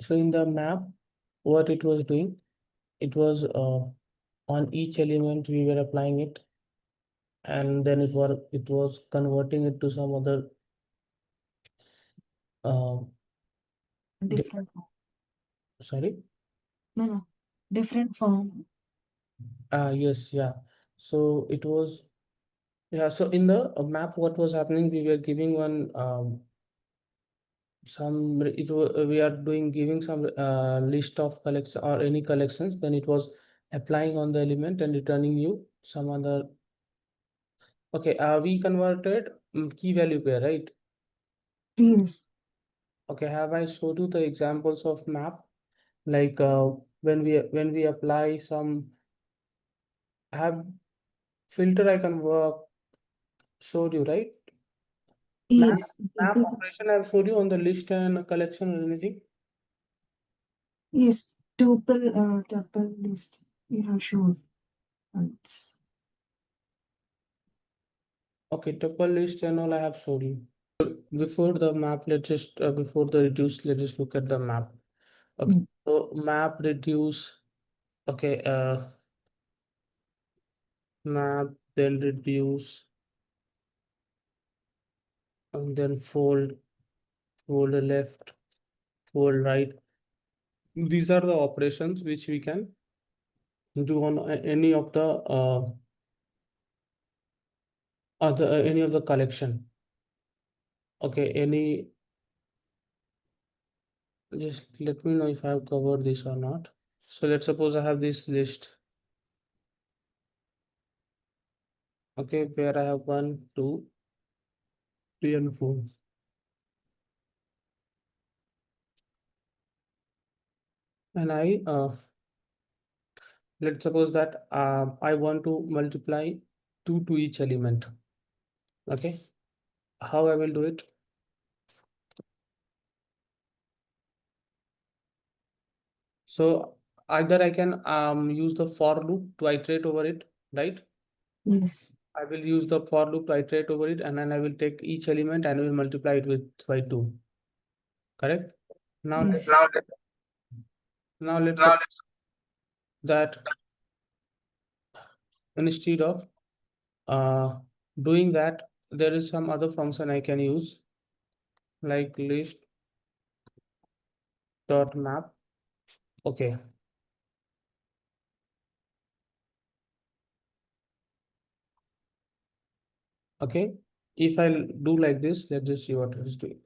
So in the map, what it was doing, it was on each element we were applying it, and then it was converting it to some other uh, Different form. sorry. No. Different form. Yes, yeah. So it was, yeah. So in the map, what was happening? We were giving one we are doing giving some list of collection or any collections. Then it was applying on the element and returning you some other. Okay. We converted key value pair, right? Yes. Okay. Have I showed you the examples of map? Like when we apply some have filter I can work showed you, right? Map, Yes. map operation I've showed you on the list and a collection or anything. Yes. Tuple list. You have shown. Once. Okay, tuple list and all I have showed you. Before the map, let's just before the reduce, let's just look at the map. Okay, so map reduce. Okay, map, then reduce, and then fold, fold left, fold right. These are the operations which we can do on any of the any of the collection. Okay, any, just let me know if I have covered this or not. So let's suppose I have this list. Okay, where I have 1, 2, 3, and 4. And let's suppose that I want to multiply 2 to each element. Okay, how I will do it? So either I can use the for loop to iterate over it, right? Yes. I will use the for loop to iterate over it, and then I will take each element and will multiply it with by 2. Correct? Now, Yes. now let's suppose that instead of doing that, there is some other function I can use, like list dot map. Okay. Okay. If I do like this, let's just see what it is doing.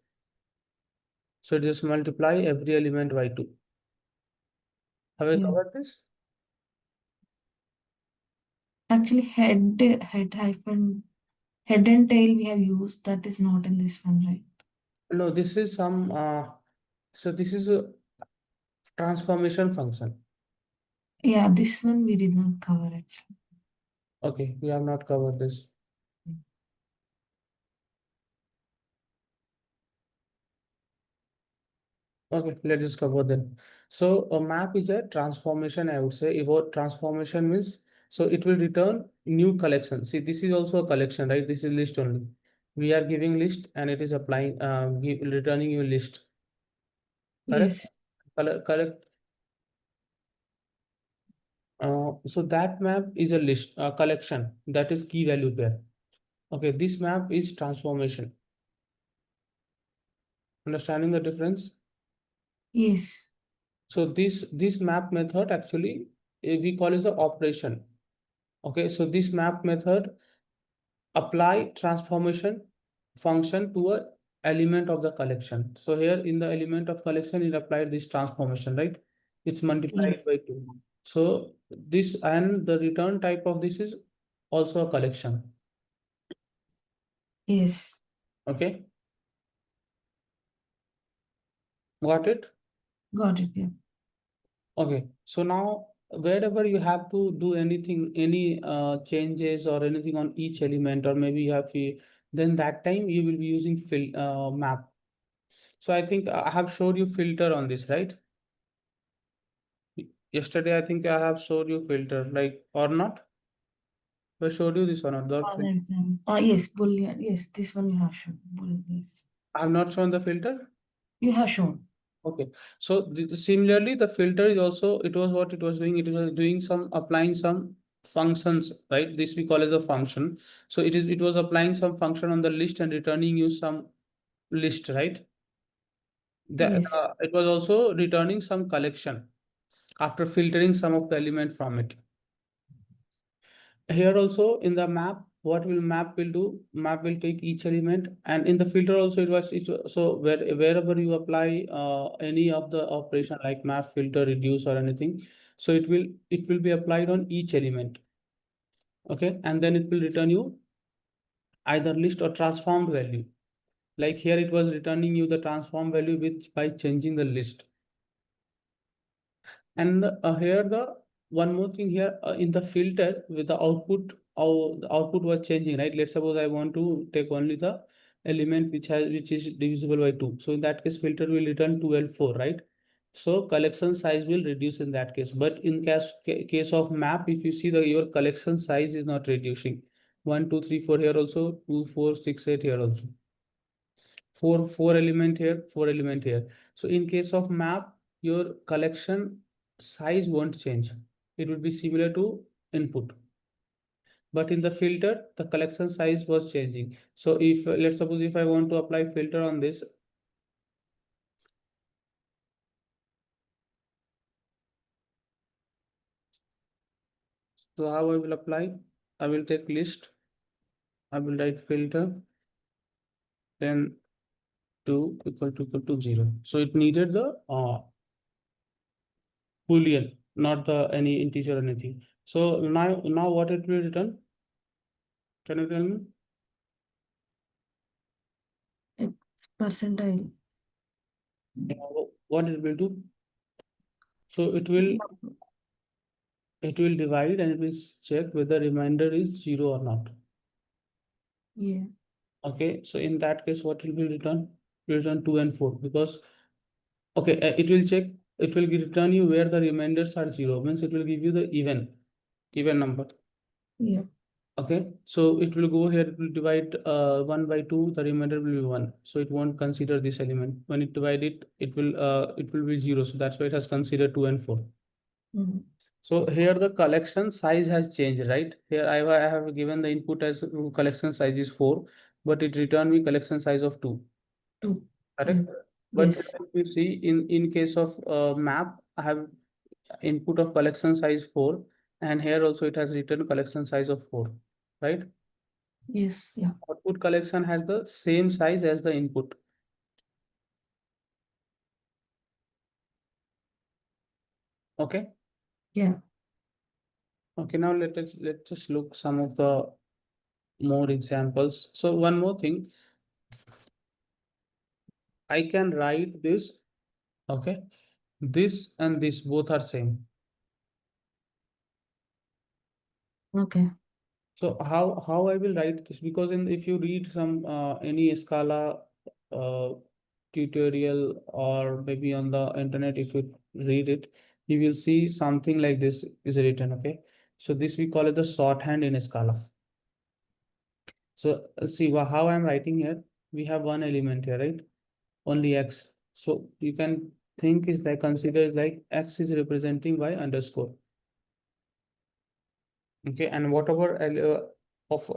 So just multiply every element by 2. Have I covered this? Actually, head and tail we have used. That is not in this one, right? No, this is some so this is a transformation function. Yeah, this one we did not cover actually. Okay, we have not covered this. Okay, let's just cover then. So a map is a transformation, I would say. If what transformation means, so it will return new collection. See, this is also a collection, right? This is list only. We are giving list and it is applying, returning you list. Correct? Yes. Correct. So that map is a list, a collection, that is key value pair. Okay, this map is transformation. Understanding the difference? Yes. So this map method actually we call it the operation. Okay, so this map method apply transformation function to a element of the collection. So here in the element of collection, it applied this transformation, right? It's multiplied Yes. by 2. So this and the return type of this is also a collection. Yes. Okay, got it? Got it. Yeah. Okay, so now wherever you have to do anything, any changes or anything on each element, or maybe you have to, then that time you will be using map. So I think I have showed you filter on this, right? Yesterday, I think I have showed you filter, like, or not? I showed you this or not? One example. Yes, Boolean. Yes, this one you have shown. Boolean. Yes. I have not shown the filter. You have shown. Okay, so similarly, the filter is also, it was what it was doing, it was doing some, applying some functions, right? This we call as a function. So it was applying some function on the list and returning you some list, right? That Yes. it was also returning some collection after filtering some of the element from it. Here also in the map, what will map will do, map will take each element, and in the filter also so wherever you apply any of the operation like map, filter, reduce or anything, so it will be applied on each element. Okay, and then it will return you either list or transformed value. Like here it was returning you the transform value which by changing the list. And here the one more thing here in the filter with the output, the output was changing, right? Let's suppose I want to take only the element which is divisible by 2. So in that case, filter will return 2 and 4, right? So collection size will reduce in that case. But in case of map, if you see your collection size is not reducing. 1, 2, 3, 4 here also, 2, 4, 6, 8 here also. Four element here, 4 element here. So in case of map, your collection size won't change. It will be similar to input. But in the filter, the collection size was changing. So if let's suppose if I want to apply filter on this, so how I will apply? I will take list, I will write filter, then 2 equal to 0. So it needed the Boolean, not the any integer or anything. So now what it will return? Can you tell me? It's percentile. What it will do? So it will divide and it will check whether remainder is 0 or not. Yeah. Okay, so in that case, what will be returned? Return 2 and 4 because okay, it will check, it will return you where the remainders are 0, means it will give you the even number. Yeah. Okay, so it will go here, it will divide 1 by 2, the remainder will be 1. So it won't consider this element. When it divide it, it will be 0. So that's why it has considered 2 and 4. Mhm. So here the collection size has changed, right? Here I have given the input as collection size is 4, but it returned me collection size of 2. 2. Yeah. Correct? But Yes. if you see in case of map, I have input of collection size 4, and here also it has written collection size of 4, right? Yes. Yeah. Output collection has the same size as the input. Okay. Yeah. Okay. Now let's just look some of the more examples. So one more thing, I can write this. Okay. This and this both are same. Okay. So how I will write this, because if you read some any Scala tutorial or maybe on the internet, if you read it, you will see something like this is written. Okay, so this we call it the shorthand in Scala. So see how I'm writing here. We have one element here, right? Only x. So you can think is like, consider is like x is representing by underscore. Okay, and whatever of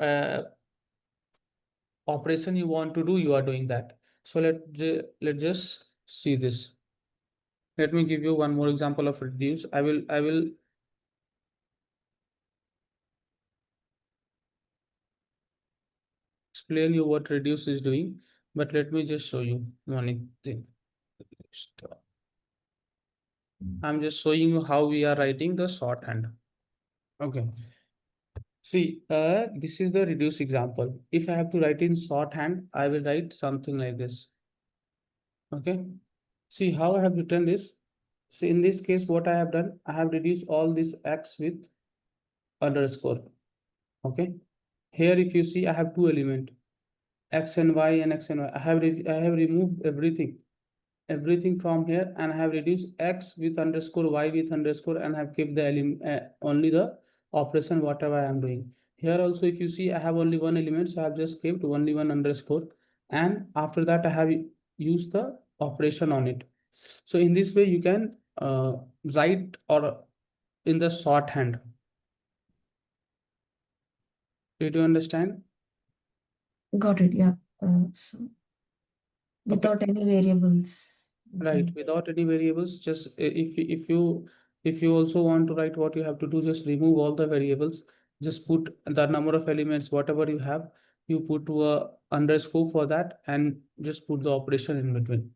operation you want to do, you are doing that. So let's just see this. Let me give you one more example of reduce. I will explain you what reduce is doing, but let me just show you one thing. I'm just showing you how we are writing the shorthand. Okay. See, this is the reduce example. If I have to write in shorthand, I will write something like this. Okay. See how I have written this. See, in this case, what I have done, I have reduced all this x with underscore. Okay. Here, if you see, I have two elements, x and y and x and y. I have removed everything from here, and I have reduced x with underscore, y with underscore, and have kept the only the operation whatever I am doing. Here also, if you see, I have only one element, so I have just kept only one underscore, and after that I have used the operation on it. So in this way, you can write or in the shorthand. Did you understand? Got it. Yeah. So Okay. without any variables. Right, Okay. without any variables, just if you also want to write, what you have to do, just remove all the variables, just put the number of elements, whatever you have, you put to a underscore for that and just put the operation in between.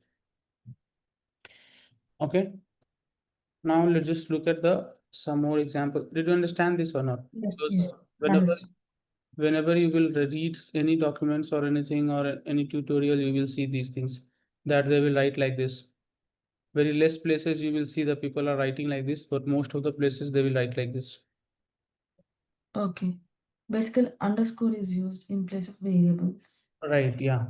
Okay, now let's just look at the some more example. Did you understand this or not? Yes. Because Yes. whenever Understood. whenever you will read any documents or anything or any tutorial, you will see these things that they will write like this. Very less places you will see the people are writing like this, but most of the places they will write like this. Okay. Basically, underscore is used in place of variables. Right, yeah.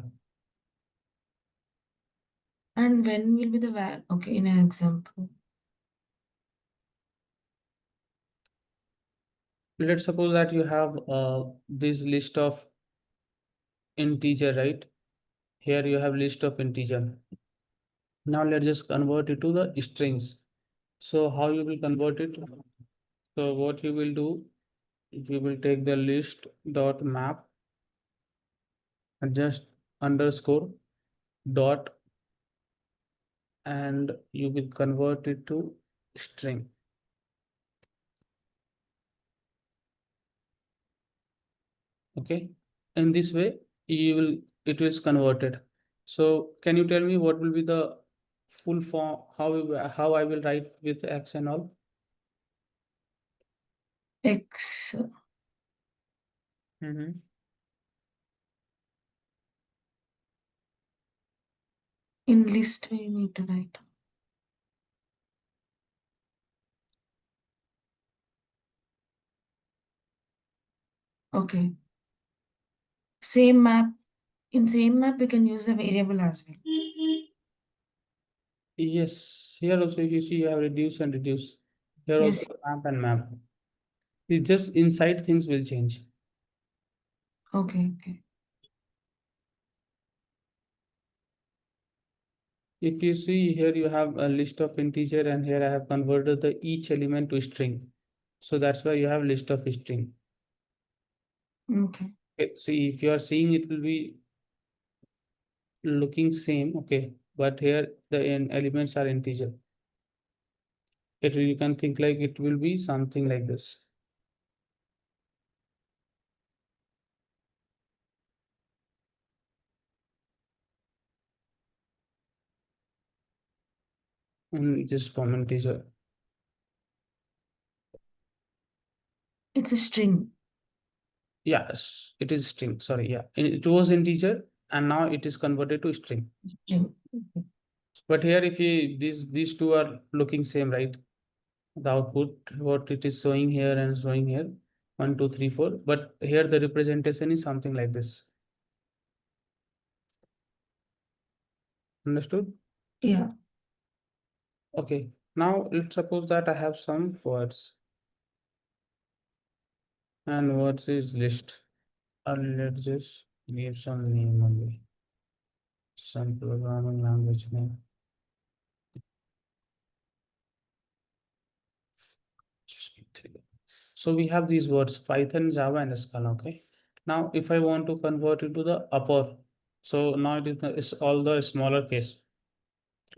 And when will be the var? Okay, in an example. Let's suppose that you have this list of integer, right? Here you have list of integer. Now let's just convert it to the strings. So how you will convert it? So what you will do, you will take the list dot map and just underscore dot, and you will convert it to string. Okay, in this way you will, it is converted. So can you tell me what will be the full form, how I will write with x and all? X Mm-hmm. in list we need to write. Okay. Same map. In same map, we can use the variable as well. Yes, here also if you see you have reduce and reduce. Here Yes. also map and map. It's just inside things will change. Okay. Okay. If you see here you have a list of integer and here I have converted the each element to string. So that's why you have list of string. Okay. Okay, see if you are seeing it will be looking same, okay, but here the elements are integer. You can think like it will be something like this. And just from integer. It's a string. Yes, it is string. Sorry, yeah. It was integer and now it is converted to string. String. Okay. But here if you these two are looking same, right? The output, what it is showing here and showing here, 1, 2, 3, 4. But here the representation is something like this. Understood? Yeah. Okay. Now let's suppose that I have some words. And words is list. Let's just give some name only. Some programming language name. Just give three. So we have these words Python, Java, and Scala. Okay. Now, if I want to convert it to the upper, so now it's all the smaller case.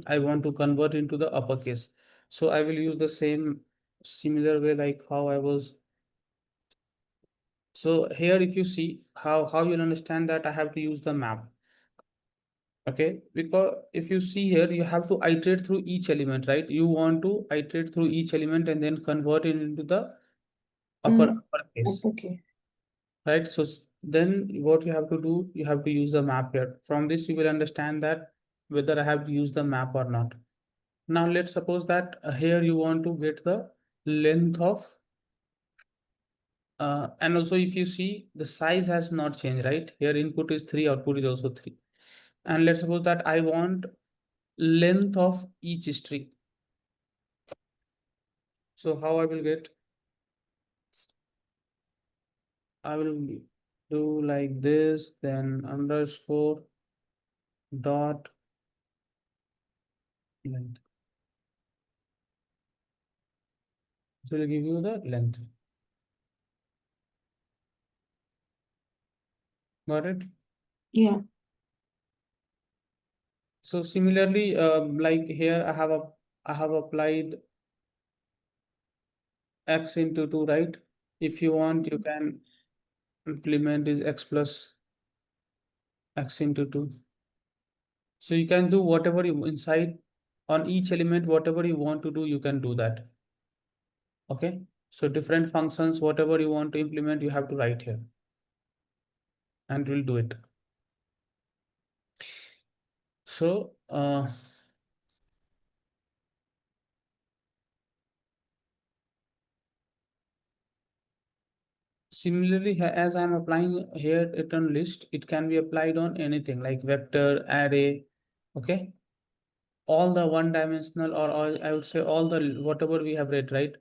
I want to convert into the uppercase. So I will use the same similar way like how I was. So here, if you see how you'll understand that I have to use the map. Okay, because if you see here, you have to iterate through each element, right? You want to iterate through each element and then convert it into the uppercase, Okay. right? So then what you have to do, you have to use the map here. From this, you will understand that whether I have to use the map or not. Now let's suppose that here you want to get the length of, and also if you see the size has not changed, right? Here input is 3, output is also 3. And let's suppose that I want length of each string. So how I will get? I will do like this, then underscore dot length. So it will give you the length. Got it? Yeah. So similarly, like here I have applied x into 2, right? If you want, you can implement is x plus x into 2. So you can do whatever you inside on each element, whatever you want to do, you can do that. Okay. So different functions, whatever you want to implement, you have to write here and we'll do it. So, similarly, as I'm applying here it on list, it can be applied on anything like vector, array, okay? All the one-dimensional or I would say all the whatever we have read, right?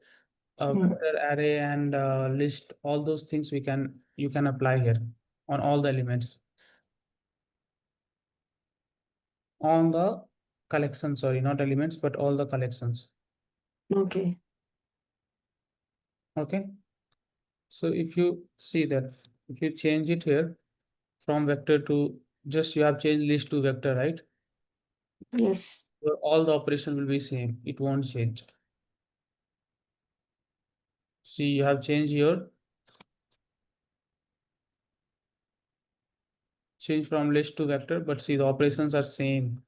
Vector, array, and list, all those things you can apply here on all the elements. On the collection, sorry, not elements, but all the collections. Okay. Okay. So if you see that, if you change it here from vector to just you have changed list to vector, right? Yes. So all the operation will be same. It won't change. See, you have changed your change from list to vector, but see the operations are same.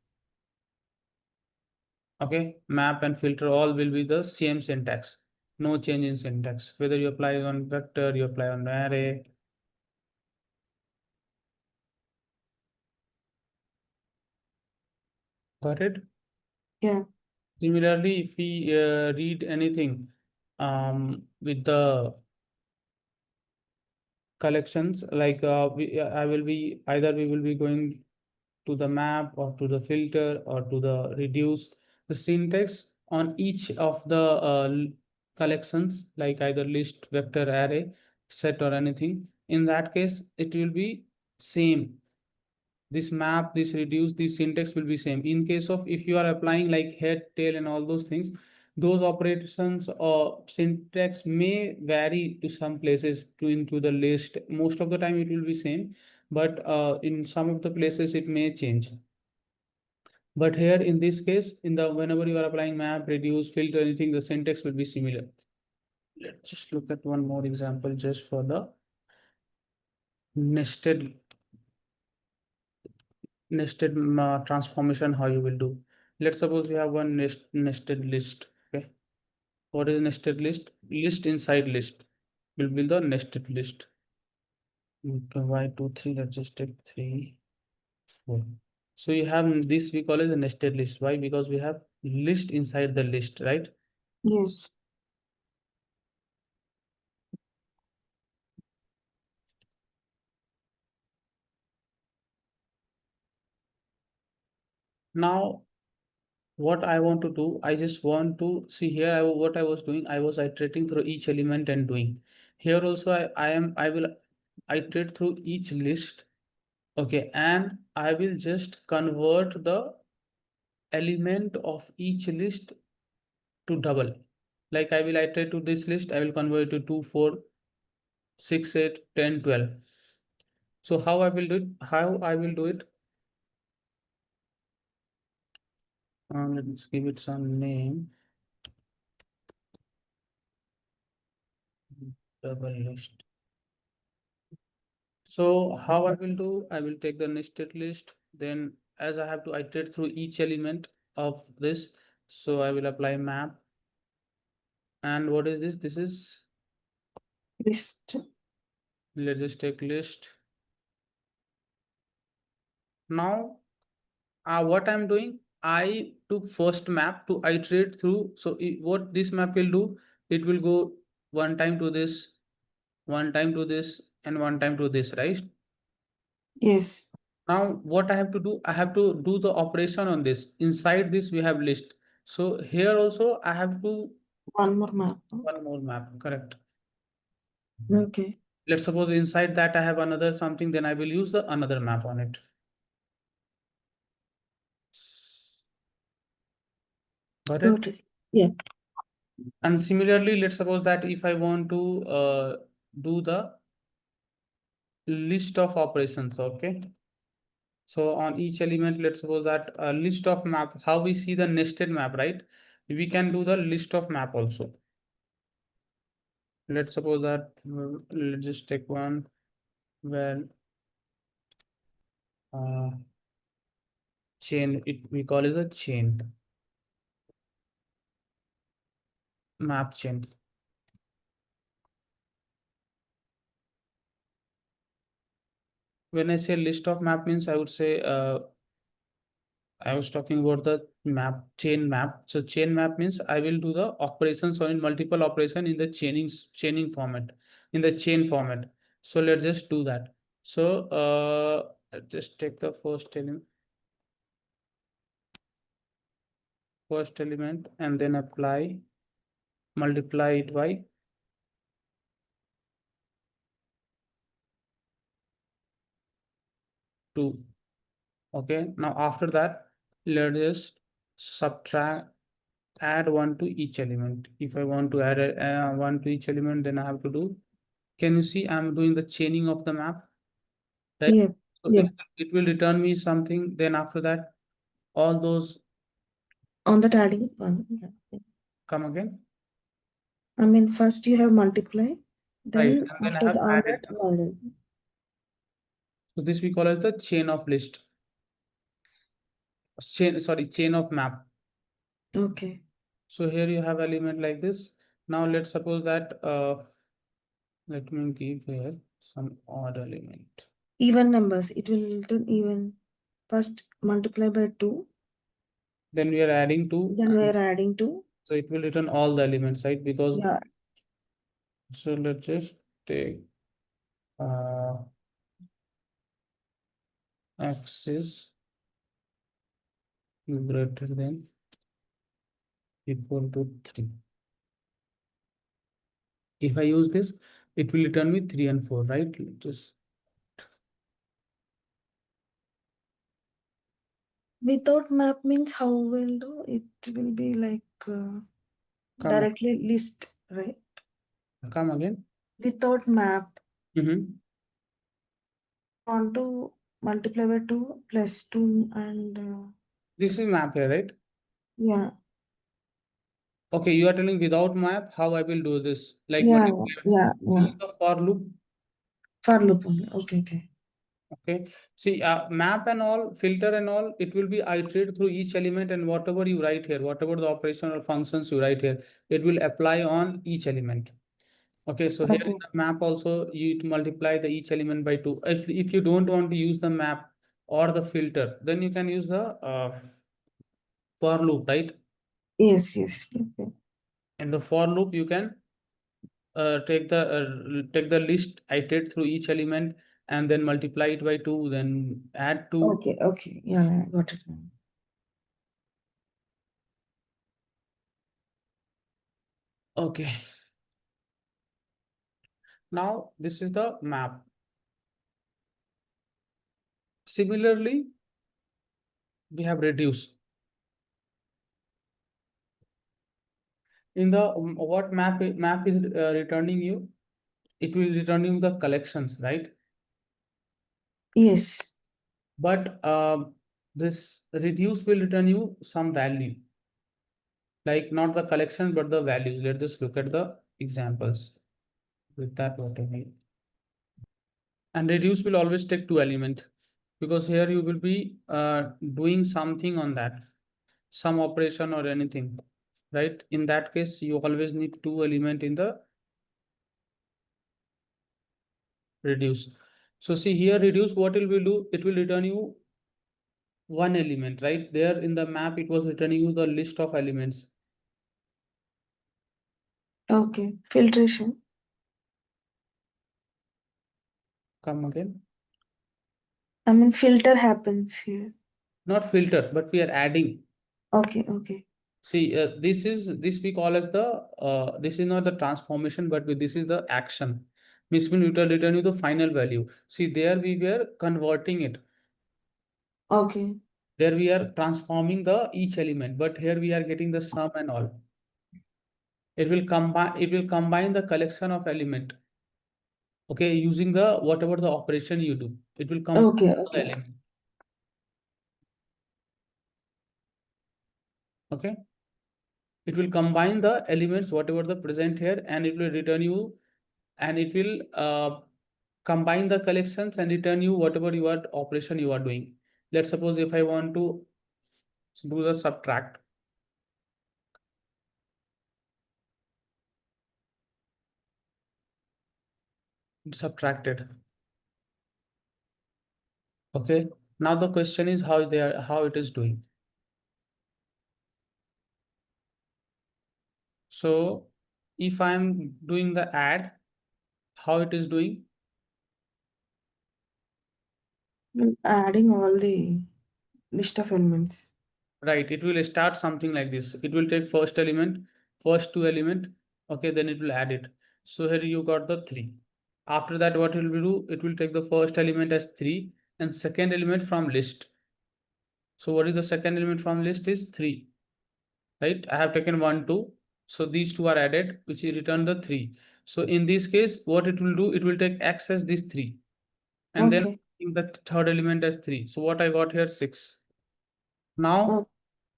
Okay, map and filter all will be the same syntax. No change in syntax. Whether you apply on vector, you apply on array. Got it? Yeah. Similarly, if we read anything with the collections, like I will be either we will be going to the map or to the filter or to the reduce the syntax on each of the collections, like either list, vector, array, set, or anything. In that case, it will be same. This map, this reduce, this syntax will be same. In case of if you are applying like head, tail, and all those things, those operations or syntax may vary to some places to into the list. Most of the time it will be same, but in some of the places it may change. But here in this case, in the whenever you are applying map, reduce, filter, anything, the syntax will be similar. Let's just look at one more example just for the nested transformation, how you will do. Let's suppose you have one nested list. Okay. What is nested list? List inside list will be the nested list. Okay, y 2 3, let's just take 3 4. So you have this we call as a nested list. Why? Because we have list inside the list, right? Yes. Now what I want to do, I just want to see here what I was doing. I was iterating through each element and doing. Here also I will iterate through each list. Okay, and I will just convert the element of each list to double. Like I will iterate to this list, I will convert it to 2, 4, 6, 8, 10, 12. So how I will do it? How I will do it? Let's give it some name. Double list. So how I will do, I will take the nested list, then as I have to iterate through each element of this, so I will apply map. And what is this? This is, List. let's just take list. Now, what I'm doing, I took first map to iterate through. So what this map will do, it will go one time to this, one time to this, and one time to this, right? Yes. Now what I have to do, I have to do the operation on this. Inside this we have list. So here also I have to One more map. one more map, correct? Okay. Let's suppose inside that I have another something, then I will use the another map on it. Got Got it? it. Yeah. And similarly, let's suppose that if I want to do the list of operations, okay? So on each element, let's suppose that a list of map, how we see the nested map, right? We can do the list of map also. Let's suppose that let's just take one where chain, we call it a chain, map chain. When I say list of map means I would say I was talking about the map, chain map. So chain map means I will do the operations or in multiple operation in the chaining format, in the chain format. So let's just do that. So let's just take the first element and then multiply it by 2. Okay. Now after that, let's just add 1 to each element. If I want to add 1 to each element, then I have to do. Can you see I'm doing the chaining of the map, right? Yeah. So Yeah. it will return me something. Then after that, all those On that adding one. Yeah. come again, I mean, first you have multiply, right? then And then I after have on added that them. model. So this we call as the chain of list. Chain of map. Okay. So here you have element like this. Now let's suppose that let me give here some odd element. Even numbers, it will return even. First multiply by 2, Then we are adding 2, then we and are adding 2. so it will return all the elements, right? Because Yeah. so let's just take uh, x is greater than equal to 3. If I use this, it will return me 3 and 4, right? Just Without map means how will do it will be like come directly list, right? come again. Without map, Mm-hmm. want to multiply by 2 plus 2 and This is map here, right? yeah. Okay, you are telling without map how I will do this, like Yeah, multiply yeah, yeah. use the for loop. For loop only. Okay, okay. Okay, see, map and all, filter and all, it will be iterated through each element, and whatever you write here, whatever the operation or functions you write here, it will apply on each element. Okay, so here in Okay. the map also you to multiply the each element by 2. If you don't want to use the map or the filter, then you can use the for loop, right? Yes, yes. Okay. In the for loop, you can take the list, iterate through each element, and then multiply it by 2, then add 2. Okay, okay. Yeah, yeah, got it now. Okay, now this is the map. Similarly, we have reduce. In the what map is returning you? It will return you the collections, right? Yes. But this reduce will return you some value, like not the collection but the values. Let's just look at the examples with that what I mean. And reduce will always take 2 element, because here you will be doing something on that, some operation or anything, right? In that case, you always need 2 element in the reduce. So see here, reduce, what it will do, it will return you 1 element, right? There in the map, it was returning you the list of elements. Okay. Filtration. Come again. I mean, filter happens here. Not filter, but we are adding. Okay, okay. See, this we call as the this is not the transformation, but this is the action. Means will return you the final value. See, there we were converting it. Okay. There we are transforming the each element, but here we are getting the sum and all. It will combine the collection of element. Okay, using the whatever the operation you do, it will combine Okay, the okay. element. Okay, it will combine the elements whatever the present here, and it will return you, and it will combine the collections and return you whatever you are operation you are doing. Let's suppose if I want to do the subtract. Subtracted. Okay, now the question is how it is doing. So if I'm doing the add, how it is doing? Adding all the list of elements. Right, it will start something like this. It will take first element, first two element, okay, then it will add it. So here you got the 3. After that, what it will do? It will take the first element as 3 and second element from list. So what is the second element from list is 3, right? I have taken 1, 2. So these two are added, which is return the 3. So in this case, what it will do? It will take x as this 3 and then Okay. the third element as 3. So what I got here 6. Now Oh,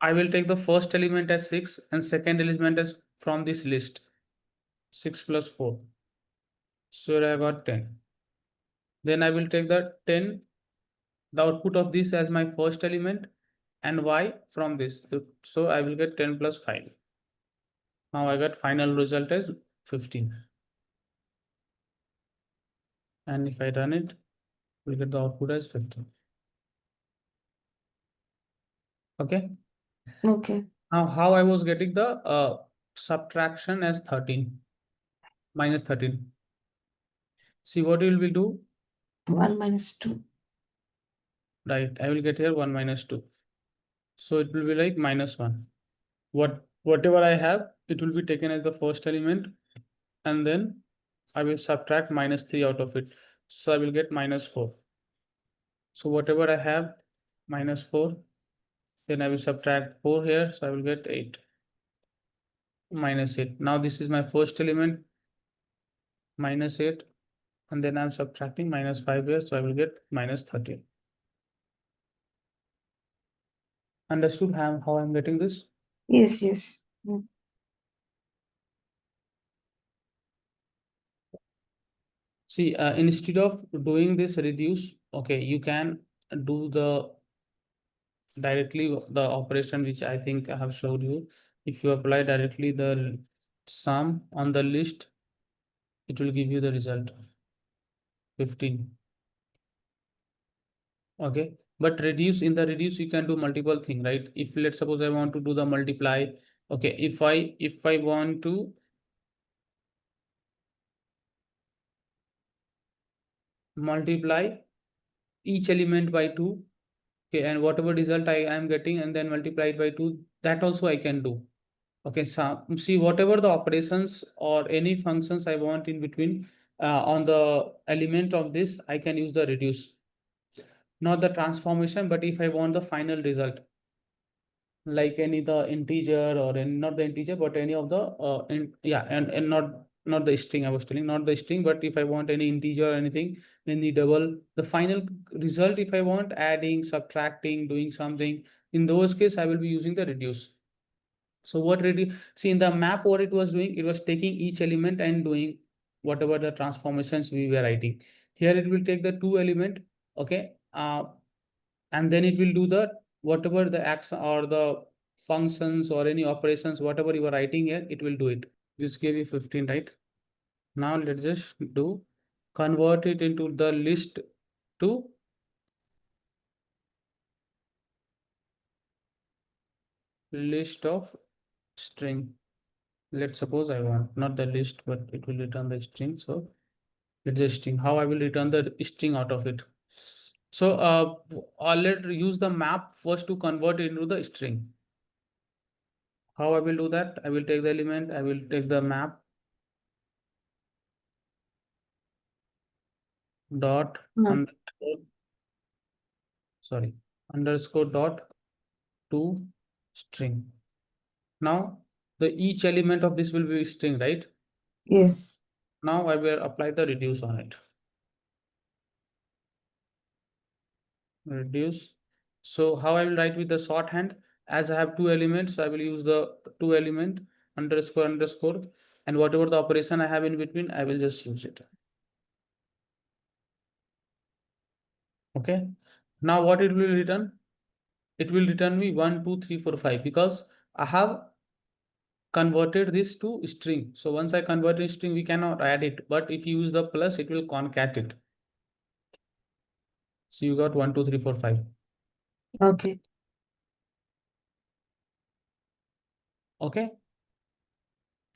I will take the first element as 6 and second element as from this list 6 plus 4. So I got 10. Then I will take the 10, the output of this as my first element and y from this. So I will get 10 plus 5. Now I got final result as 15. And if I run it, we'll get the output as 15. Okay. okay. Now how I was getting the subtraction as 13 minus 13. See what we will do. 1 minus 2. Right. I will get here 1 minus 2. So it will be like minus 1. Whatever I have, it will be taken as the first element, and then I will subtract minus 3 out of it. So I will get minus 4. So whatever I have, minus 4, then I will subtract 4 here. So I will get 8 minus 8. Now this is my first element, minus 8, and then I'm subtracting minus 5 here. So I will get minus 13. Understood how I'm getting this? Yes, yes. Mm. See, instead of doing this reduce, okay, you can do the directly the operation which I think I have showed you. If you apply directly the sum on the list, it will give you the result 15. Okay, but reduce, in the reduce you can do multiple thing, right? If let's suppose I want to do the multiply, okay, if I want to multiply each element by 2, okay, and whatever result I am getting and then multiply it by 2, that also I can do. Okay, so see whatever the operations or any functions I want in between on the element of this, I can use the reduce, not the transformation, but if I want the final result, like any the integer or any, not the integer, but any of the and not the string I was telling, not the string, but if I want any integer or anything, then the double, the final result, if I want adding, subtracting, doing something, in those cases I will be using the reduce. So what reduce, see in the map what it was doing, it was taking each element and doing whatever the transformations we were writing. Here it will take the 2 element, okay, and then it will do the whatever the action or the functions or any operations, whatever you are writing here, it will do it. This gave you 15, right? Now let's just do convert it into the list to list of string. Let's suppose I want not the list, but it will return the string. So it's a string. How I will return the string out of it? So let's use the map first to convert it into the string. How I will do that? I will take the element, I will take the map dot Mm. underscore, sorry, underscore dot to string. Now the each element of this will be string, right? Yes. Now I will apply the reduce on it. Reduce. So how I will write with the shorthand? As I have two elements, I will use the two element underscore underscore, and whatever the operation I have in between, I will just use it. Okay. Now what it will return? It will return me 1, 2, 3, 4, 5 because I have converted this to string. So once I convert it string, we cannot add it. But if you use the plus, it will concat it. So you got 1, 2, 3, 4, 5. Okay. Okay.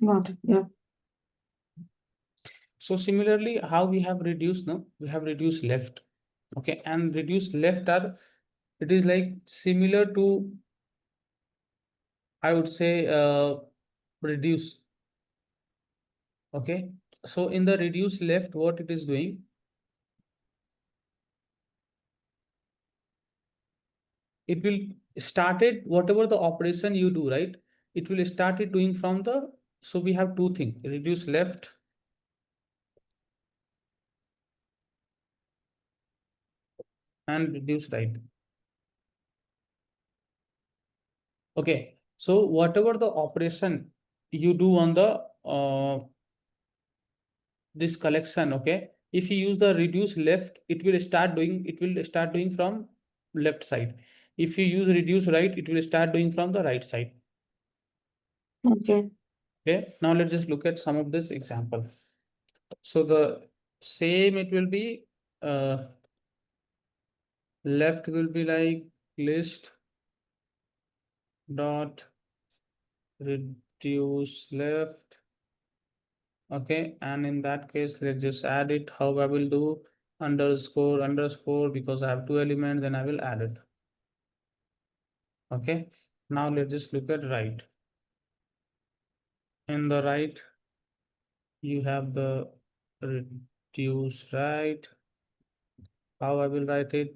Got it. Yeah. So similarly, how we have reduced, no, we have reduced left. Okay, and reduce left are, it is like similar to, I would say, reduce. Okay, so in the reduce left, what it is doing, it will started whatever the operation you do, right? It will start it doing from the, so we have two things, reduce left and reduce right. Okay, so whatever the operation you do on the this collection, okay, if you use the reduce left, it will start doing from left side. If you use reduce right, it will start doing from the right side. Okay. Okay, now let's just look at some of this example. So the same, it will be left will be like list dot reduce left. Okay, and in that case, let's just add it. How I will do underscore underscore, because I have two elements, then I will add it. Okay, now let's just look at right. In the right, you have the reduce right. How I will write it?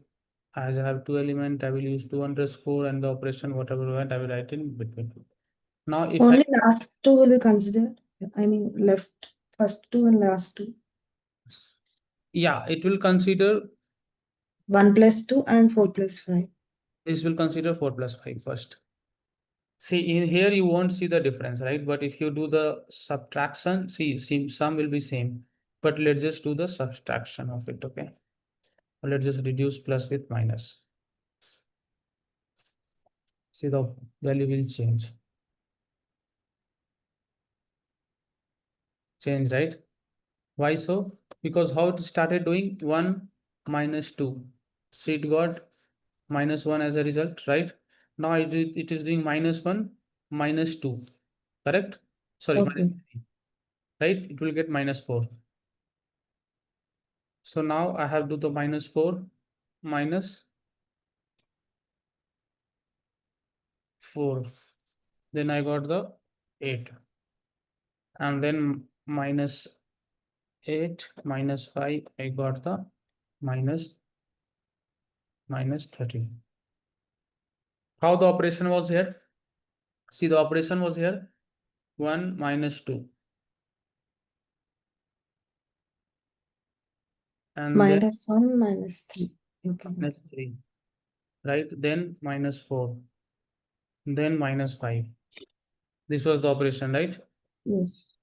As I have two element, I will use two underscore, and the operation whatever I want, I will write in between. Now if Only last two will be considered. I mean, left first two and last two. yeah, it will consider, 1 plus 2 and 4 plus 5. this will consider 4 plus 5 first. See, in here you won't see the difference, right? But if you do the subtraction, see, some will be same. But let's just do the subtraction of it, okay? Let's just reduce plus with minus. See, the value will change. Change, right? Why so? Because how it started doing 1 minus 2. So it got minus 1 as a result, right? Now it is doing minus 1 minus 2, correct? Sorry, minus Okay. 3, right? It will get minus 4. So now I have to do the minus 4 minus 4. Then I got the 8. And then minus 8 minus 5, I got the minus 30. How the operation was here? See, the operation was here 1 minus 2. And Minus 1, minus 3. Okay. then minus 3, right? Then minus 4. Then minus 5. This was the operation, right? Yes.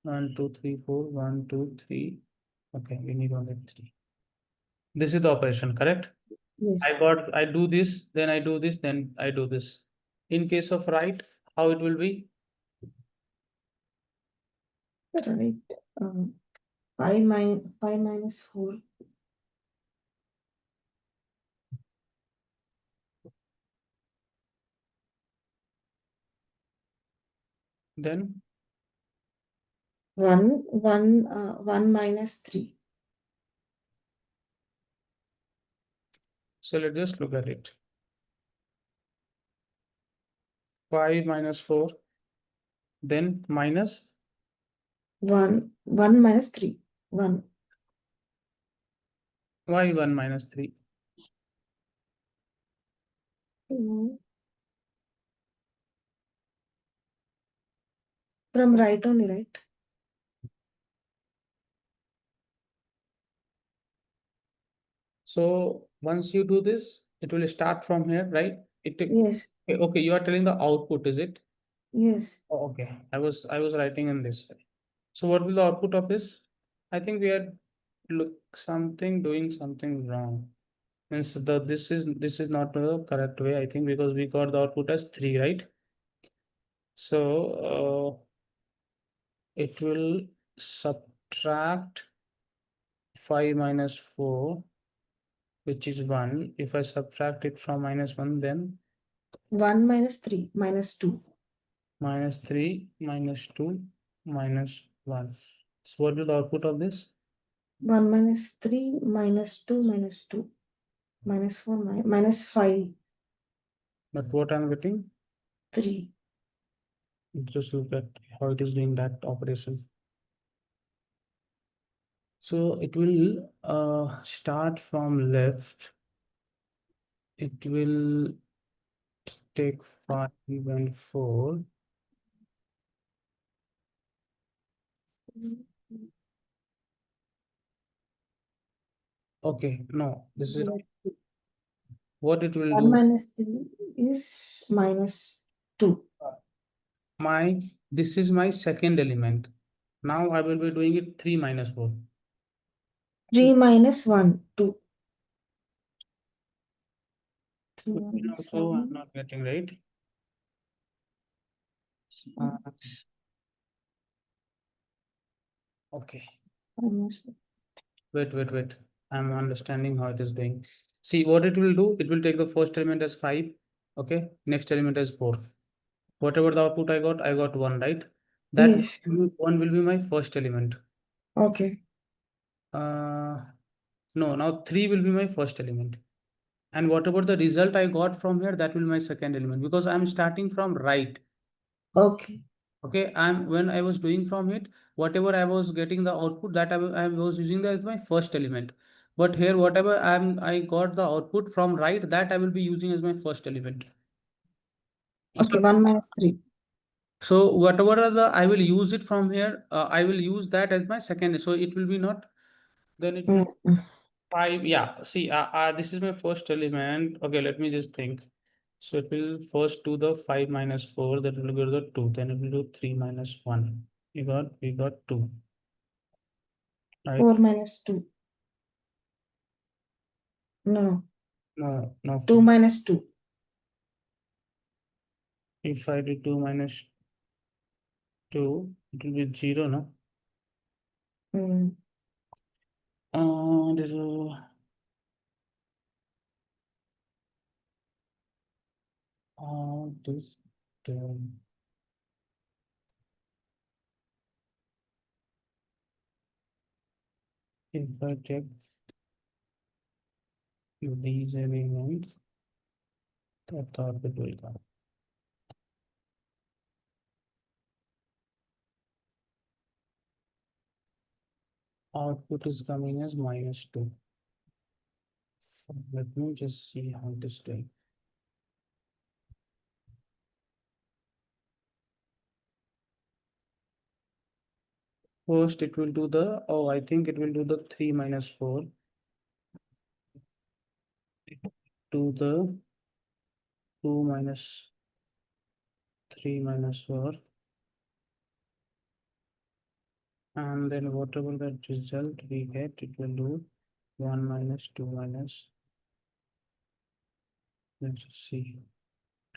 1, 2, 3, 4. 1, 2, 3. Okay, we need only 3. This is the operation, correct? Yes. I do this, then I do this, then I do this. In case of right, how it will be? Right. 5 minus 4. Then 1 minus 3. so let's just look at it. 5 minus 4, then minus 1 minus 3. 1. why 1 minus 3? Mm. From right only, right? So once you do this, it will start from here, right? Yes, Okay, you are telling the output, is it? yes. Oh, okay. I was writing in this way. So what will the output of this? I think we are doing something wrong. Means this is not the correct way, I think, because we got the output as 3, right? So it will subtract 5 minus 4, which is 1. If I subtract it from -1, then 1 minus 3 minus 2. -3 -2 -1. So what will the output of this? 1 minus 3 minus 2 minus 2 minus 4 minus 5 But what I'm getting, 3. just look at how it is doing that operation. So it will start from left. It will take 5 and 4. Okay, no, this is what it will 1 do. minus 3 is minus 2. This is my second element. Now I will be doing it 3 minus 4. 3 minus 1, 2. 3 So minus I'm 1 not getting right. Uh, okay. minus Wait. I'm understanding how it is doing. See what it will do. It will take the first element as 5. Okay. Next element as 4. Whatever the output I got 1, right? That Yes. 1 will be my first element. Okay. No, now 3 will be my first element. And whatever the result I got from here, that will be my second element, because I'm starting from right. Okay. Okay, when I was doing from it, whatever I was getting the output, that I was using that as my first element. But here, whatever I got the output from right, that I will be using as my first element. Okay. So 1 minus 3. so whatever are the I will use it from here, I will use that as my second. So it will be not, then it will Mm. 5. Yeah, see, this is my first element. Okay, let me just think. So it will first do the 5 minus 4, that will go to the 2, then it will do 3 minus 1. We got 2, right? 4 minus 2. No. No, 2 minus 2. if I do 2 minus 2, it will be 0, no? Mm. This this term. If I take these elements, that orbit will come. Output is coming as -2. So let me just see how it is doing. First, it will do I think it will do the 3 minus 4. Do the 2 minus 3 minus 4. And then whatever the result we get, it will do 1 minus 2 minus. Let's see.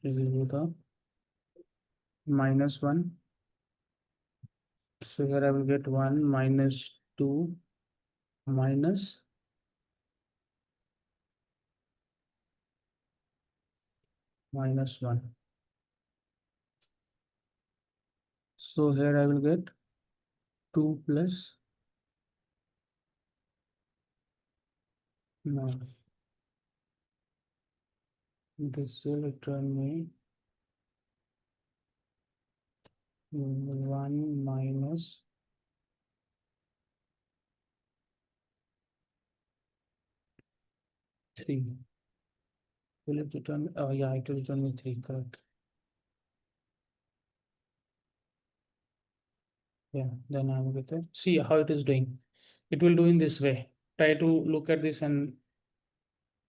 It will do the -1. So here I will get 1 minus 2 minus -1. So here I will get 2 plus, no, this will return me 1 minus 3. Will it return? Oh yeah, it will return me 3, correct. Yeah, then I'm with it. See how it is doing. It will do in this way. Try to look at this and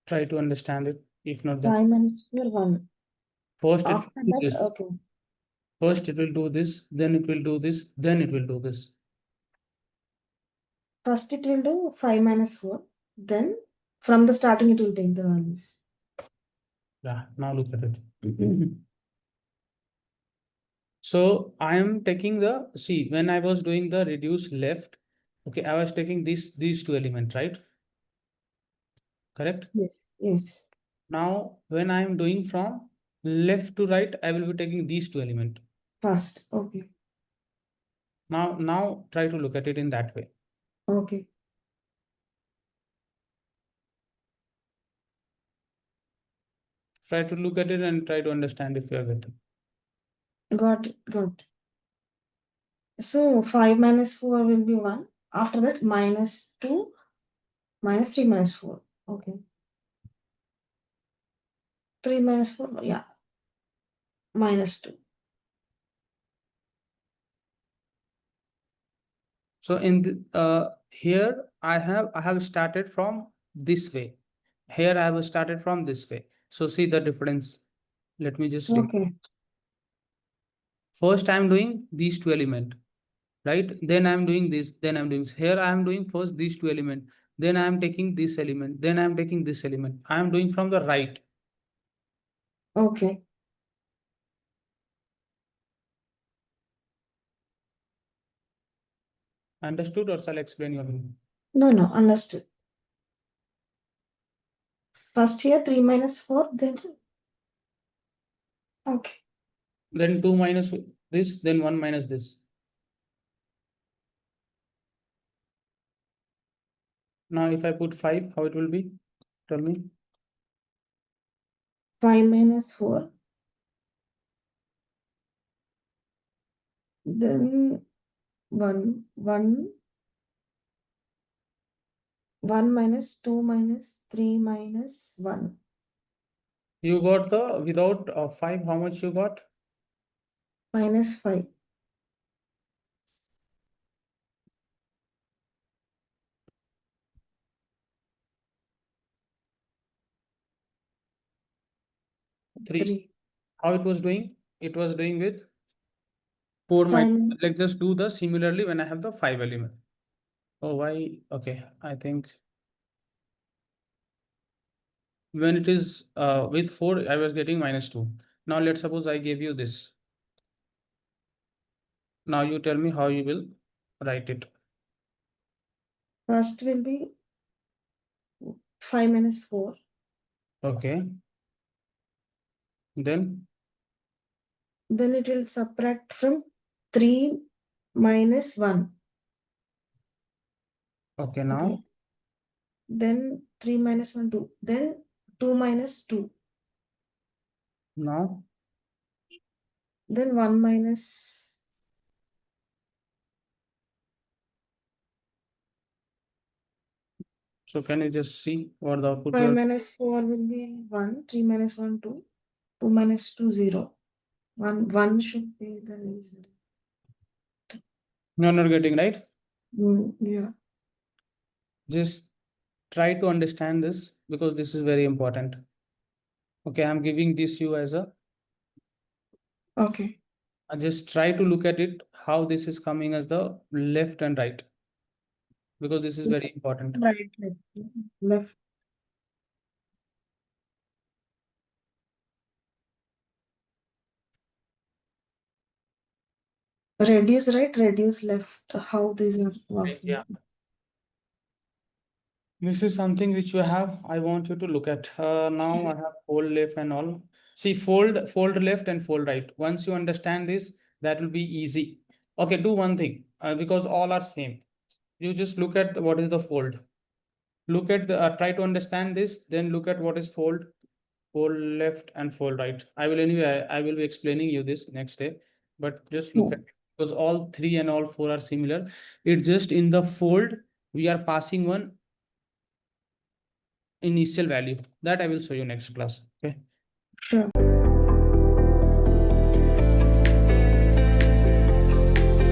try to understand it. If not, then 5 minus 4, 1. first it After will do that, this. okay. First it will do this, then it will do this, then it will do this. First it will do 5 minus 4. Then from the starting it will take the values. Yeah, now look at it. So I am taking the, see, when I was doing the reduce left, okay, I was taking these two elements, right? Correct? Yes. Yes. Now, when I am doing from left to right, I will be taking these two elements. First. Okay. Now try to look at it in that way. Okay. Try to look at it and try to understand if you are getting. Got it. Got it. So 5 minus 4 will be 1. After that, minus 2, minus 3 minus 4. Okay. 3 minus 4, yeah. Minus 2. So in the, here I have started from this way. Here I have started from this way. So see the difference. Let me just Okay. first I am doing these two elements, right? Then I am doing this, then I am doing this. Here I am doing first these two elements, then I am taking this element, then I am taking this element. I am doing from the right. Okay. Understood, or shall I explain you again? No, no, understood. First here 3 minus 4, then okay. Then 2 minus this, then 1 minus this. Now if I put 5, how it will be? Tell me. 5 minus 4. Then 1 minus 2 minus 3 minus 1. You got the without 5, how much you got? Minus 5. 3. How it was doing? It was doing with 4 minus. Time. Let's just do the similarly when I have the 5 element. Oh, why? Okay, I think when it is with 4, I was getting -2. Now let's suppose I gave you this. Now you tell me how you will write it. First will be 5 minus 4. Okay. Then Then it will subtract from 3 minus 1. okay, now Okay. Then 3 minus 1, 2. Then 2 minus 2. now Then 1 minus. so can you just see what the output 5 you are? minus 4 will be 1. 3 minus 1, 2. 2 minus 2, 0. 1 should be the reason. You're not getting, right? Yeah. Just try to understand this because this is very important. Okay, I'm giving this you as a Okay. just try to look at it how this is coming as the left and right because this is very important. Right, left. Reduce right, reduce left. How these are working. Yeah. This is something which you have. I want you to look at. Now I have fold left and all. See, fold left and fold right. Once you understand this, that will be easy. Okay, do one thing because all are same. You just look at what is the fold. Look at the try to understand this. Then look at what is fold left and fold right. I will anyway. I will be explaining you this next day. But just look at it because all 3 and all 4 are similar. It's just in the fold we are passing one initial value. That I will show you next class. Okay. Sure.